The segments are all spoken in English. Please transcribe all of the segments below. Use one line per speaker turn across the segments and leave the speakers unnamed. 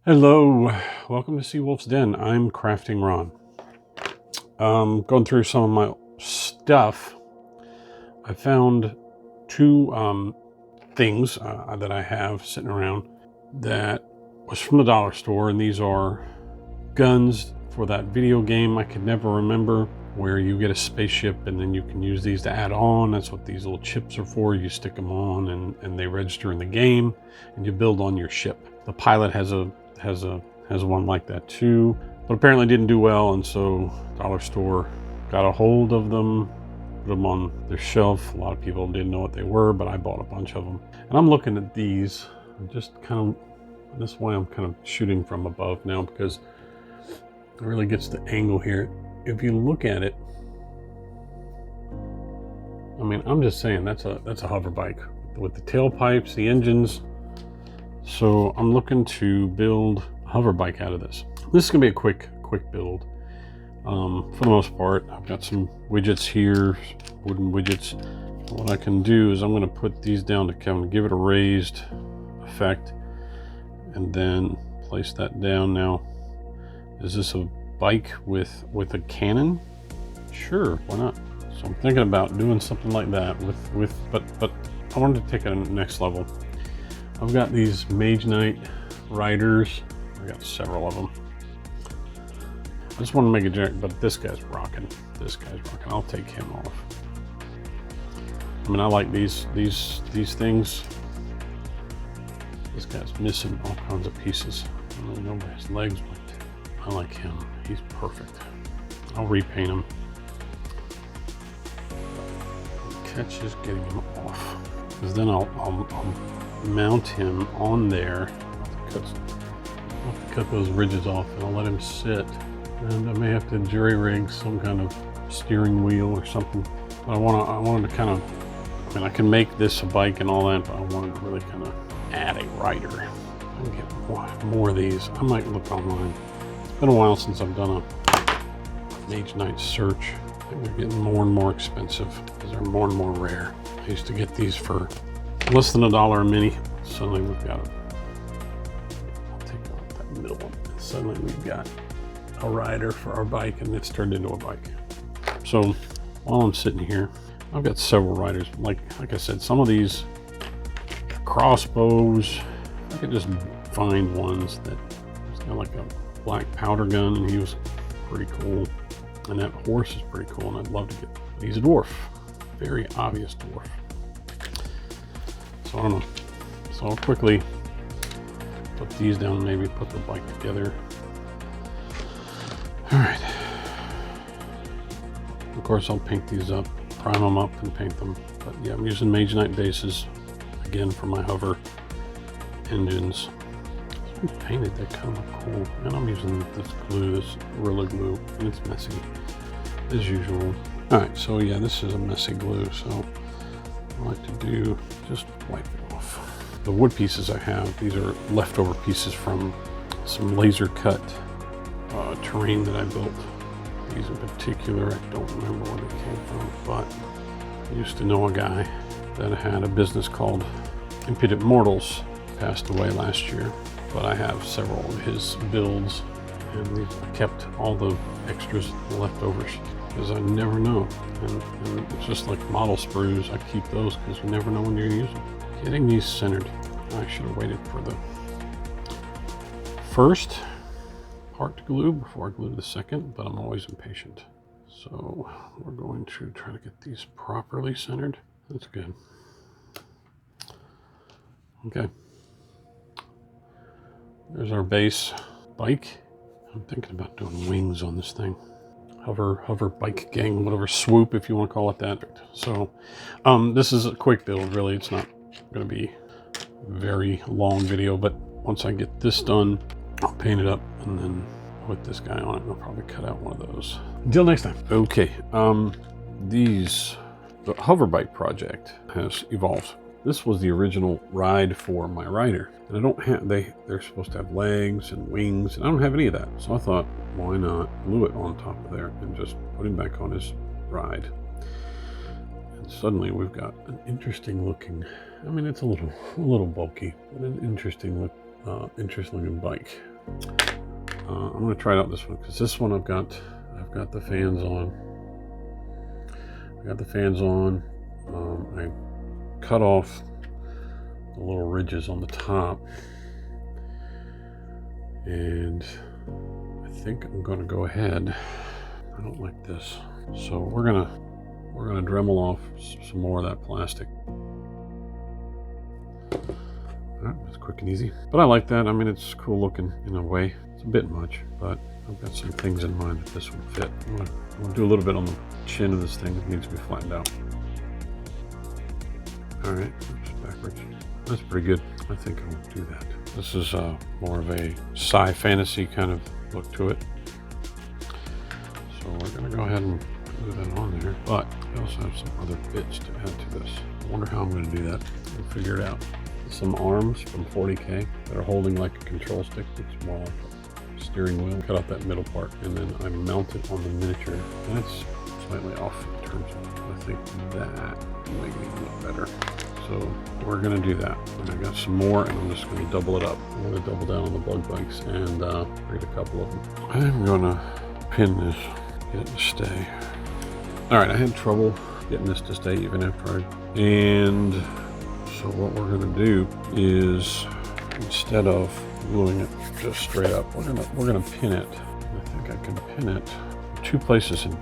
Hello, welcome to Seawolf's Den. I'm Crafting Ron. Going through some of my stuff. I found two things that I have sitting around that was from the dollar store, and these are guns for that video game I could never remember, where you get a spaceship and then you can use these to add on. That's what these little chips are for. You stick them on and they register in the game, and you build on your ship. The pilot has one like that too, but apparently didn't do well, and so dollar store got a hold of them, put them on their shelf. A lot of people didn't know what they were, but I bought a bunch of them, and I'm looking at these. I'm just kind of, this way I'm kind of shooting from above now because it really gets the angle here. If you look at it, I mean, I'm just saying that's a hover bike with the tailpipes, the engines. So I'm looking to build a hover bike out of this. This is gonna be a quick build. For the most part, I've got some widgets here, wooden widgets. What I can do is I'm gonna put these down to kind of give it a raised effect, and then place that down. Now, is this a bike with a cannon? Sure, why not? So I'm thinking about doing something like that but I wanted to take it to the next level. I've got these Mage Knight riders. I got several of them. I just want to make a joke, but this guy's rocking. I'll take him off. I mean, I like these things. This guy's missing all kinds of pieces. I don't know where his legs went. I like him. He's perfect. I'll repaint him. The catch is getting him off, because then I'll mount him on there. I'll have to cut those ridges off, and I'll let him sit. And I may have to jury rig some kind of steering wheel or something. But I wanted to kind of, I mean, I can make this a bike and all that, but I wanted to really kind of add a rider. I can get more of these. I might look online. It's been a while since I've done a Mage Knight search. I think they're getting more and more expensive because they're more and more rare. I used to get these for less than $1 a mini. Suddenly we've got I'll take out that middle one. Suddenly we've got a rider for our bike, and it's turned into a bike. So while I'm sitting here, I've got several riders. Like I said, some of these crossbows, I could just find ones that was kind of like a black powder gun, and he was pretty cool. And that horse is pretty cool, and I'd love to get. He's a dwarf, very obvious dwarf. So I don't know. So I'll quickly put these down, maybe put the bike together. All right. Of course, I'll paint these up, prime them up, and paint them. But yeah, I'm using Mage Knight bases again for my hover engines. So I painted that kind of cool, and I'm using this glue, this Gorilla Glue, and it's messy as usual. All right, so yeah, this is a messy glue, so what I like to do, just wipe it off. The wood pieces I have, these are leftover pieces from some laser cut terrain that I built. These in particular, I don't remember where they came from, but I used to know a guy that had a business called Impudent Mortals. Passed away last year, but I have several of his builds, and I kept all the extras, the leftovers, because I never know. And it's just like model sprues. I keep those because you never know when you're going to use them. Getting these centered. I should have waited for the first part to glue before I glue the second, but I'm always impatient. So we're going to try to get these properly centered. That's good. Okay. There's our base bike. I'm thinking about doing wings on this thing. Hover bike gang, whatever, swoop, if you want to call it that. So this is a quick build, really. It's not going to be a very long video, but once I get this done, I'll paint it up and then put this guy on it, and I'll probably cut out one of those. Until next time. Okay, the hover bike project has evolved. This was the original ride for my rider, and I don't have, they're supposed to have legs and wings, and I don't have any of that. So I thought, why not glue it on top of there and just put him back on his ride. And suddenly we've got an interesting looking, I mean, it's a little bulky, but an interesting looking bike. I'm going to try out this one because this one I've got the fans on. I got the fans on. I cut off the little ridges on the top, and I think I'm going to go ahead. I don't like this, so we're gonna Dremel off some more of that plastic. All right, that's quick and easy, but I like that. I mean, it's cool looking in a way. It's a bit much, but I've got some things in mind that this will fit. I'm gonna do a little bit on the chin of this thing that needs to be flattened out. All right, oops, backwards. That's pretty good. I think I'll do that. This is more of a sci fantasy kind of look to it. So we're gonna go ahead and put that on there, but I also have some other bits to add to this. I wonder how I'm gonna do that. We'll figure it out. Some arms from 40K that are holding like a control stick. It's more like a steering wheel. Cut out that middle part, and then I mount it on the miniature. And it's slightly off in terms of, I think that will make it look better. So we're gonna do that. And I got some more, and I'm just gonna double it up. I'm gonna double down on the bug bikes and create a couple of them. I'm gonna pin this, get it to stay. All right, I had trouble getting this to stay even after and so what we're going to do is, instead of gluing it just straight up, we're gonna pin it. I think I can pin it in 2 places and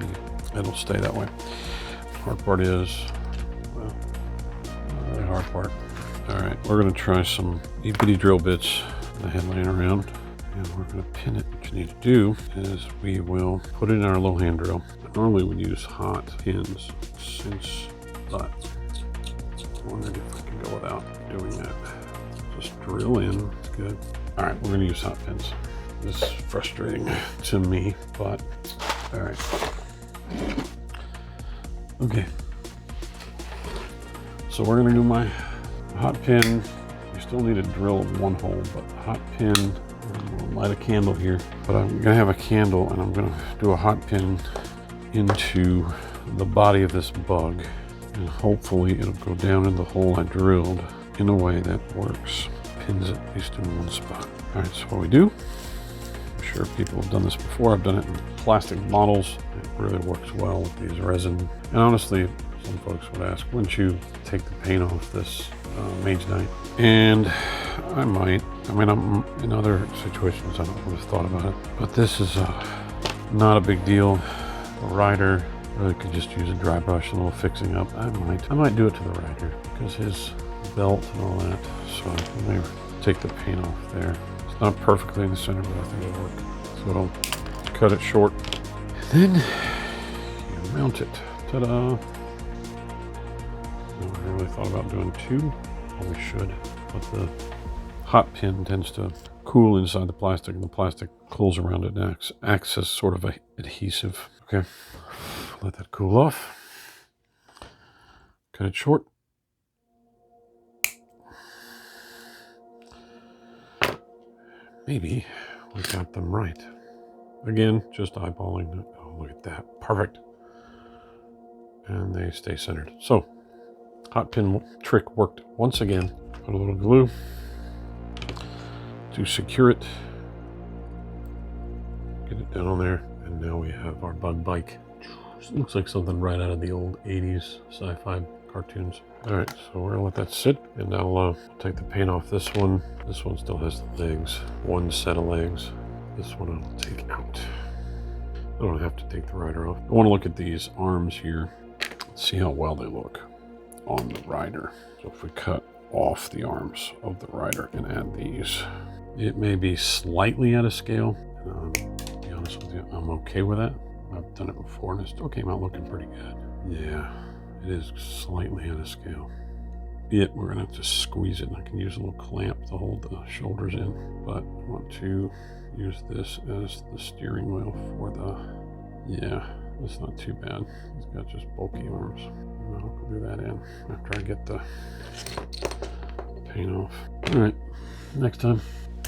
it'll stay that way. The hard part is, well, not really hard part. All right, we're going to try some itty drill bits that I had laying around, and we're going to pin it. What you need to do is we will put it in our low hand drill. Normally we use hot pins, but I wondered if I can go without doing that. Just drill in, it's good. All right, we're gonna use hot pins. This is frustrating to me, but all right. Okay. So we're gonna do my hot pin. You still need to drill 1 hole, but hot pin, I'm gonna light a candle here, but I'm gonna have a candle and I'm gonna do a hot pin into the body of this bug. And hopefully it'll go down in the hole I drilled in a way that works. Pins it at least in 1 spot. All right, so what we do, I'm sure people have done this before. I've done it in plastic models. It really works well with these resin. And honestly, some folks would ask, wouldn't you take the paint off this Mage Knight? And I might. I mean, I'm in other situations, I don't would have thought about it. But this is not a big deal. A rider really could just use a dry brush, a little fixing up. I might do it to the rider because his belt and all that. So I may take the paint off there. It's not perfectly in the center, but I think it'll work. So I'll cut it short. And then you mount it. Ta-da! I really thought about doing 2. Probably should. But the hot pin tends to cool inside the plastic, and the plastic cools around it and acts as sort of a adhesive. Okay. Let that cool off. Cut it short. Maybe we got them right. Again, just eyeballing. Oh, look at that. Perfect. And they stay centered. So, hot pin trick worked once again. Put a little glue to secure it. Get it down on there. And now we have our bug bike. Looks like something right out of the old 80s sci-fi cartoons. All right, so we're gonna let that sit, and I'll take the paint off this one. This one still has the legs, 1 set of legs. This one I'll take out. I don't have to take the rider off. I want to look at these arms here, see how well they look on the rider. So if we cut off the arms of the rider and add these, it may be slightly out of scale. To be honest with you, I'm okay with that. I've done it before and it still came out looking pretty good. Yeah, it is slightly out of scale. We're gonna have to squeeze it, and I can use a little clamp to hold the shoulders in, but I want to use this as the steering wheel for yeah, it's not too bad. It's got just bulky arms. I'll do that in after I get the paint off. All right, next time.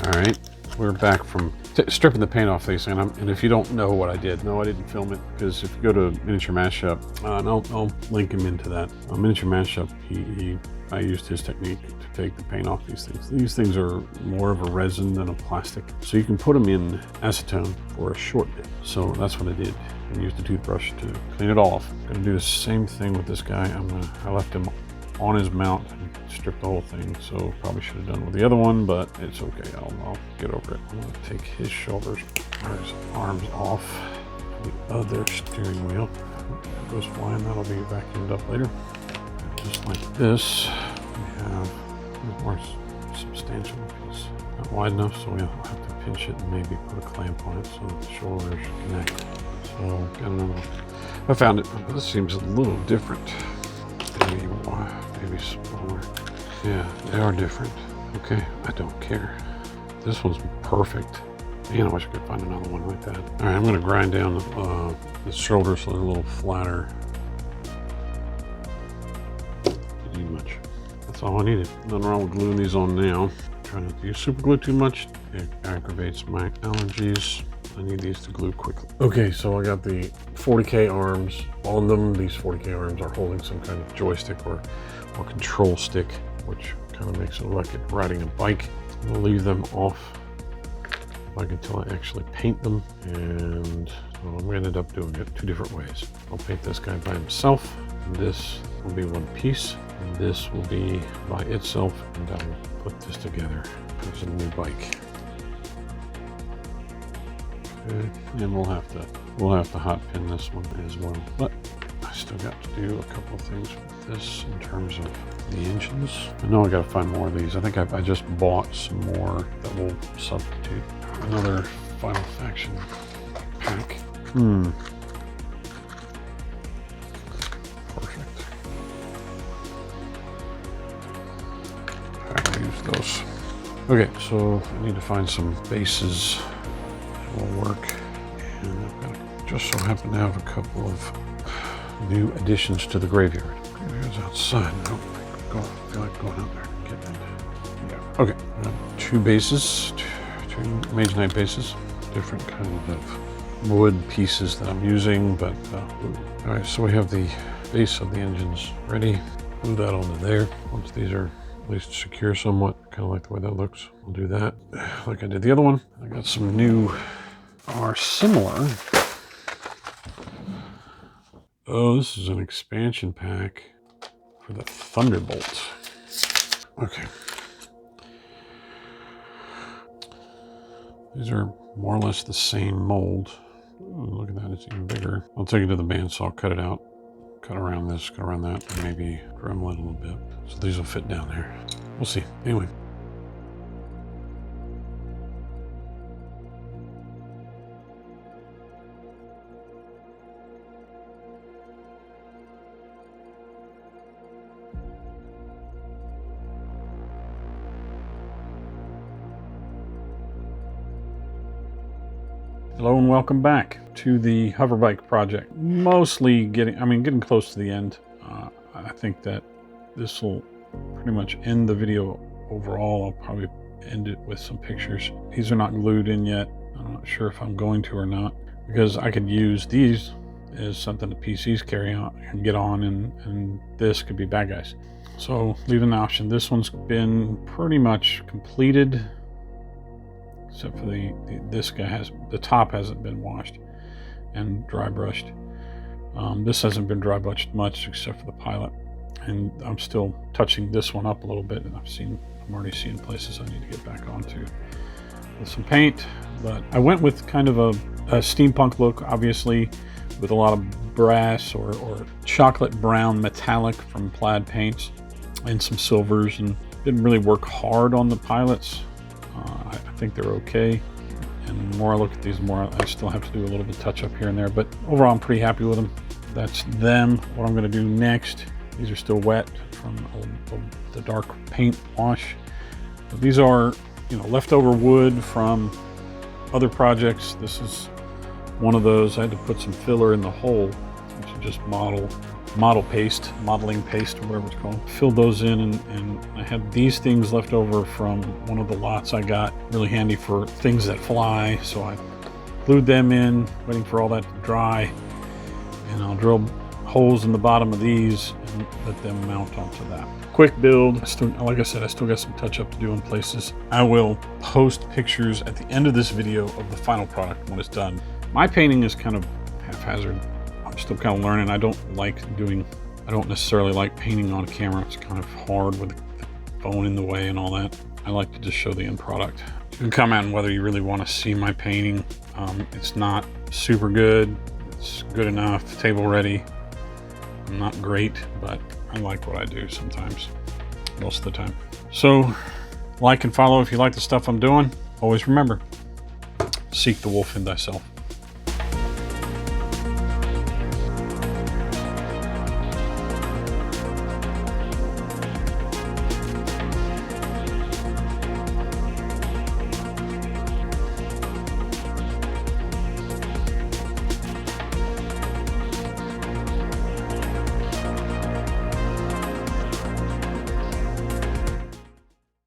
All right, we're back from stripping the paint off these, and if you don't know what I did, no, I didn't film it, because if you go to Miniature Mashup, and I'll link him into that. Miniature Mashup, he I used his technique to take the paint off these things. These things are more of a resin than a plastic. So you can put them in acetone for a short bit. So that's what I did. And used the toothbrush to clean it off. I'm gonna do the same thing with this guy. I left him on his mount and stripped the whole thing. So probably should have done with the other one, but it's okay. I'll get over it. I'm gonna take his shoulders or his arms off the other steering wheel. It goes flying, that'll be vacuumed up later. And just like this, we have a more substantial piece. Not wide enough, so we'll have to pinch it and maybe put a clamp on it so that the shoulders connect. So, got another. I found it. This seems a little different. Maybe smaller. Yeah, they are different. Okay, I don't care. This one's perfect. Man, I wish I could find another one like that. All right, I'm gonna grind down the shoulders so they're a little flatter. Didn't need much. That's all I needed. Nothing wrong with gluing these on now. Try not to use super glue too much. It aggravates my allergies. I need these to glue quickly. Okay, so I got the 40K arms on them. These 40K arms are holding some kind of joystick or control stick, which kind of makes it look like riding a bike. I'm gonna leave them off like until I actually paint them, and I'm gonna end up doing it 2 different ways. I'll paint this guy by himself, and this will be one piece, and this will be by itself, and I'll put this together as a new bike. Okay. And we'll have to hot pin this one as well, but I still got to do a couple of things with this in terms of the engines. I know I got to find more of these. I think I just bought some more that will substitute. Another Final Faction pack. Perfect. I use those. Okay, so I need to find some bases that will work, and I've got just so happen to have a couple of new additions to the graveyard. Graveyard's outside. I don't feel like going out there and getting it. Yeah. Okay, 2 bases, 2 Mage Knight bases, different kind of wood pieces that I'm using, but all right, so we have the base of the engines ready. Glue that onto there. Once these are at least secure somewhat, kind of like the way that looks, we'll do that like I did the other one. I got some new, are similar. Oh, this is an expansion pack for the Thunderbolt. Okay. These are more or less the same mold. Ooh, look at that, it's even bigger. I'll take it to the bandsaw, cut it out, cut around this, cut around that, and maybe Dremel it a little bit. So these will fit down there. We'll see. Anyway. Hello and welcome back to the hoverbike project. Mostly getting close to the end. I think that this will pretty much end the video overall. I'll probably end it with some pictures. These are not glued in yet. I'm not sure if I'm going to or not, because I could use these as something the PCs carry on and get on, and this could be bad guys. So leaving the option. This one's been pretty much completed, except for this guy the top hasn't been washed and dry brushed. This hasn't been dry brushed much except for the pilot, and I'm still touching this one up a little bit, and I'm already seeing places I need to get back onto with some paint. But I went with kind of a steampunk look, obviously, with a lot of brass or chocolate brown metallic from Plaid paints and some silvers, and didn't really work hard on the pilots. I think they're okay, and the more I look at these, the more I still have to do a little bit of touch up here and there, but overall I'm pretty happy with them. That's them. What I'm going to do next, these are still wet from the dark paint wash. But these are, leftover wood from other projects. This is one of those. I had to put some filler in the hole, which is just modeling paste, or whatever it's called. Filled those in, and I had these things left over from one of the lots I got. Really handy for things that fly, so I glued them in, waiting for all that to dry. And I'll drill holes in the bottom of these, and let them mount onto that. Quick build. Like I said, I still got some touch up to do in places. I will post pictures at the end of this video of the final product when it's done. My painting is kind of haphazard. I'm still kind of learning. I don't necessarily like painting on camera. It's kind of hard with the phone in the way and all that. I like to just show the end product. You can comment on whether you really want to see my painting. It's not super good. It's good enough, table ready. I'm not great, but I like what I do sometimes, most of the time. So like and follow if you like the stuff I'm doing. Always remember, seek the wolf in thyself.